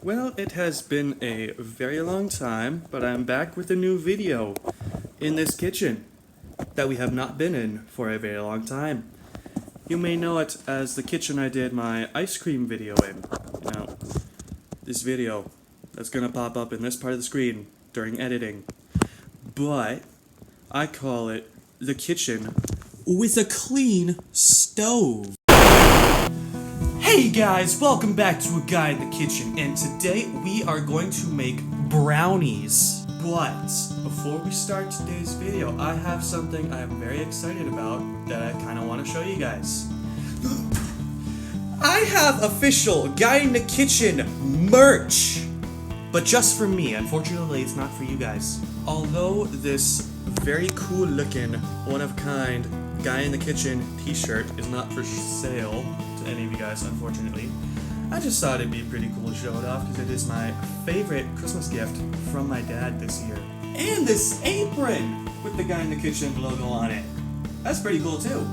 Well, it has been a very long time, but I'm back with a new video in this kitchen that we have not been in for a very long time. You may know it as the kitchen I did my ice cream video in. Now, this video that's gonna pop up in this part of the screen during editing. But I call it the kitchen with a clean stove. Hey guys, welcome back to A Guy in the Kitchen, and today we are going to make brownies. But before we start today's video, I have something I am very excited about that I kind of want to show you guys. I have official Guy in the Kitchen merch! But just for me, unfortunately it's not for you guys. Although this very cool looking, one-of-kind Guy in the Kitchen t-shirt is not for sale to any of you guys, unfortunately, I just thought it'd be pretty cool to show it off because it is my favorite Christmas gift from my dad this year. And this apron with the Guy in the Kitchen logo on it. That's pretty cool too.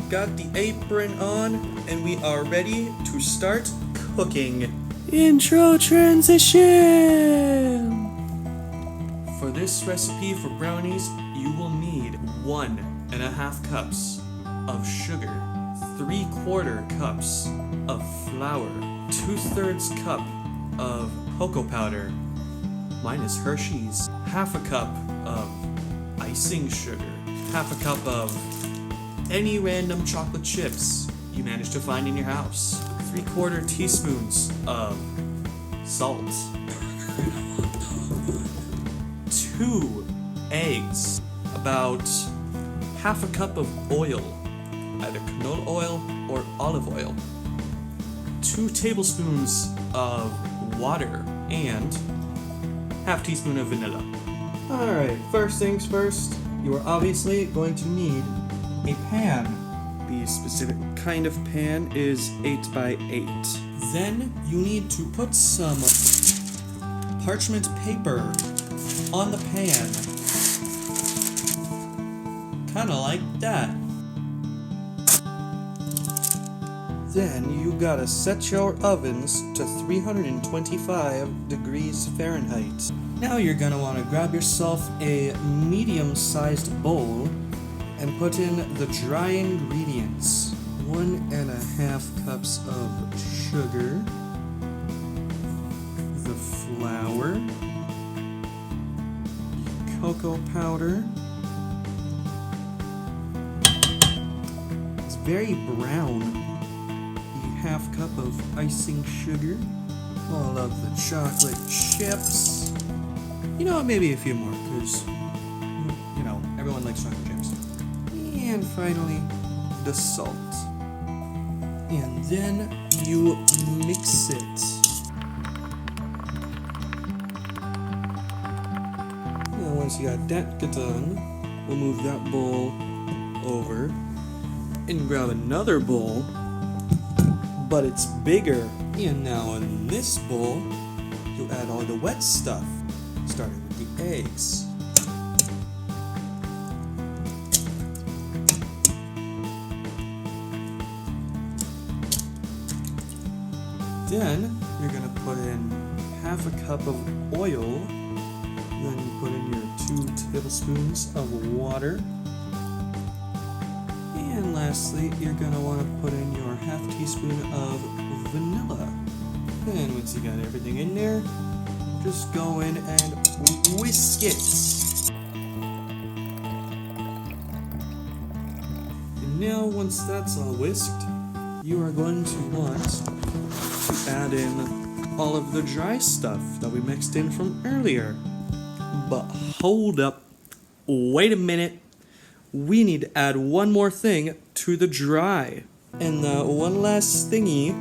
Got the apron on and we are ready to start cooking. Intro transition! For this recipe for brownies, you will need 1.5 cups of sugar, 3/4 cups of flour, 2/3 cup of cocoa powder, minus Hershey's, 1/2 cup of icing sugar, 1/2 cup of any random chocolate chips you manage to find in your house, 3/4 teaspoons of salt, 2 eggs, about 1/2 cup of oil, either canola oil or olive oil, 2 tablespoons of water, and 1/2 teaspoon of vanilla. Alright, first things first, you are obviously going to need a pan. The specific kind of pan is 8x8. Then you need to put some parchment paper on the pan. Kinda like that. Then you gotta set your ovens to 325 degrees Fahrenheit. Now you're gonna wanna grab yourself a medium-sized bowl and put in the dry ingredients. 1.5 cups of sugar, the flour, cocoa powder. It's very brown. The 1/2 cup of icing sugar, all of the chocolate chips. You know what, maybe a few more, because, you know, everyone likes chocolate chips. And finally, the salt. And then you mix it. Now once you got that done, we'll move that bowl over and grab another bowl, but it's bigger. And now in this bowl, you add all the wet stuff, starting with the eggs. Then you're gonna put in 1/2 cup of oil. Then you put in your 2 tablespoons of water. And lastly, you're gonna want to put in your 1/2 teaspoon of vanilla. And once you got everything in there, just go in and whisk it. And now once that's all whisked, you are going to want to add in all of the dry stuff that we mixed in from earlier. But hold up, wait a minute, we need to add one more thing to the dry. And the one last thingy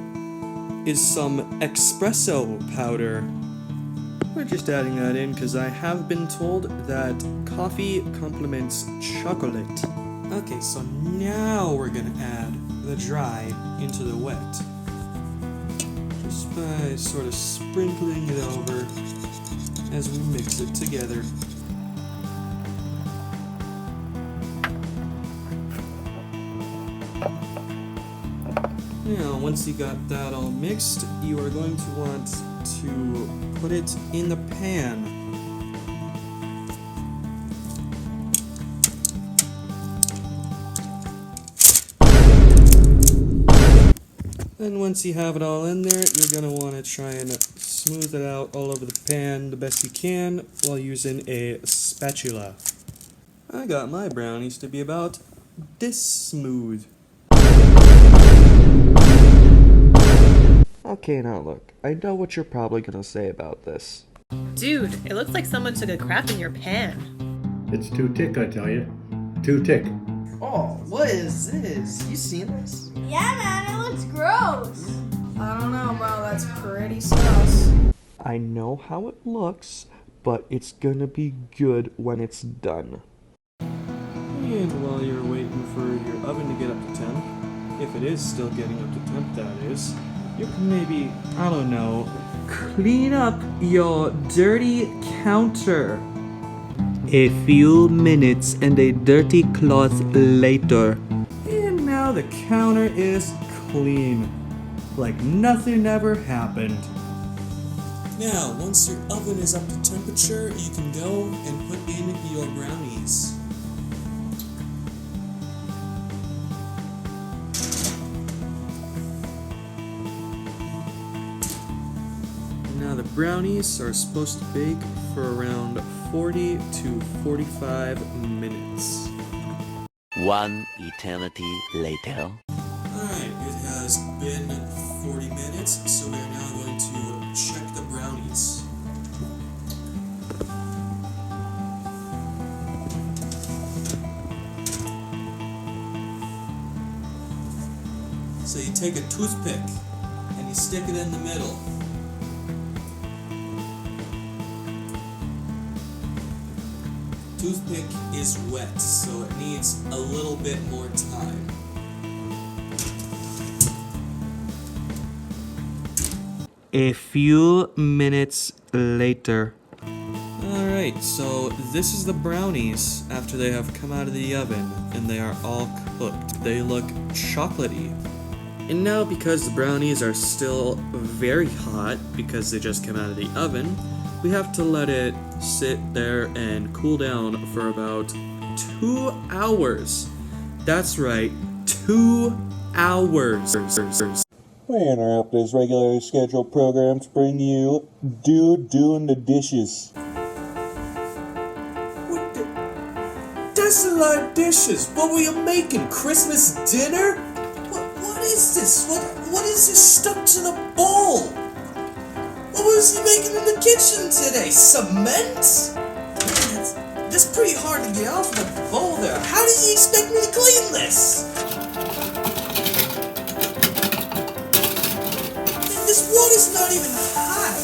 is some espresso powder. We're just adding that in because I have been told that coffee complements chocolate. Okay, so now we're gonna add the dry into the wet. Just by sort of sprinkling it over as we mix it together. Now, once you got that all mixed, you are going to want to put it in the pan. And once you have it all in there, you're going to want to try and smooth it out all over the pan the best you can while using a spatula. I got my brownies to be about this smooth. Okay, now look, I know what you're probably going to say about this. Dude, it looks like someone took a crap in your pan. It's too thick, I tell you. Too thick. Oh, what is this? You seen this? Yeah, man, it looks gross. I don't know, Mo. That's pretty sus. I know how it looks, but it's gonna be good when it's done. And while you're waiting for your oven to get up to temp, if it is still getting up to temp, that is, you can maybe, I don't know, clean up your dirty counter. A few minutes and a dirty cloth later. And now the counter is clean. Like nothing ever happened. Now, once your oven is up to temperature, you can go and put in your brownies. Now the brownies are supposed to bake for around 40 to 45 minutes. One eternity later. Alright, it has been 40 minutes, so we are now going to check the brownies. So you take a toothpick and you stick it in the middle. Toothpick is wet, so it needs a little bit more time. A few minutes later. Alright, so this is the brownies after they have come out of the oven, and they are all cooked. They look chocolatey. And now, because the brownies are still very hot, because they just came out of the oven, we have to let it sit there and cool down for about 2 hours. That's right, 2 hours. We interrupt this regularly scheduled program to bring you Dude Doing the Dishes. What the? That's a lot of dishes. What were you making? Christmas dinner? What is this? What is this stuck to the bowl? What was he making in the kitchen today? Cement? That's pretty hard to get off the bowl there. How did he expect me to clean this? This water's not even hot.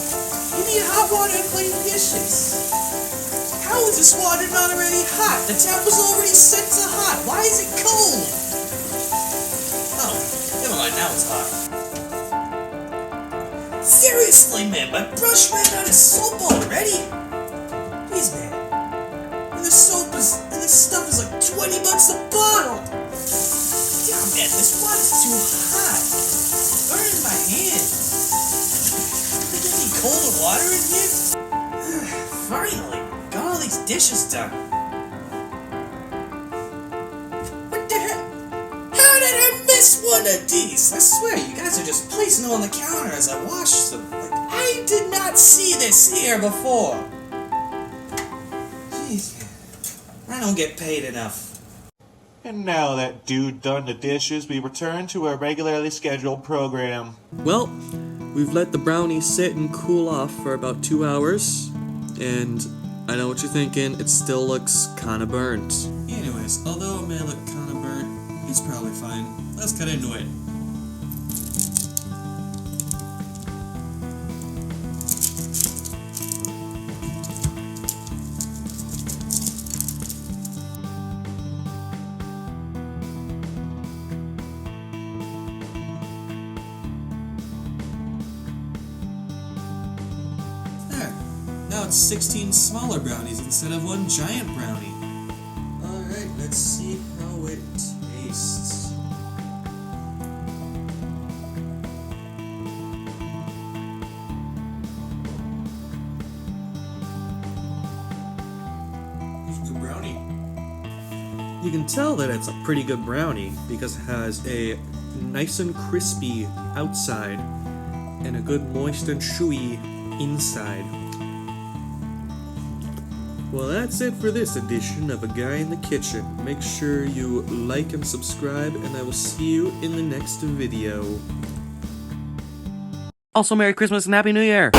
You need hot water to clean dishes. How is this water not already hot? The tap was already set to hot. Why is it cold? Oh, never mind, now it's hot. Seriously, man, my brush ran out of soap already. Jeez, man. And the stuff is like $20 a bottle. Damn, man, this water's too hot. It's burning my hand. Is there any colder water in here? Finally, got all these dishes done. What the heck? How did I miss one of these? I swear, you guys are just placing them on the counter as I wash them. Like, I did not see this here before. Jeez, man. I don't get paid enough. And now that Dude done the dishes, we return to our regularly scheduled program. Well, we've let the brownies sit and cool off for about 2 hours, and I know what you're thinking, it still looks kinda burnt. Anyways, although it may look kinda burnt, it's probably fine. Let's cut into it. Now it's 16 smaller brownies instead of one giant brownie. Alright, let's see how it tastes. brownie. You can tell that it's a pretty good brownie because it has a nice and crispy outside and a good moist and chewy inside. Well, that's it for this edition of A Guy in the Kitchen. Make sure you like and subscribe, and I will see you in the next video. Also, Merry Christmas and Happy New Year!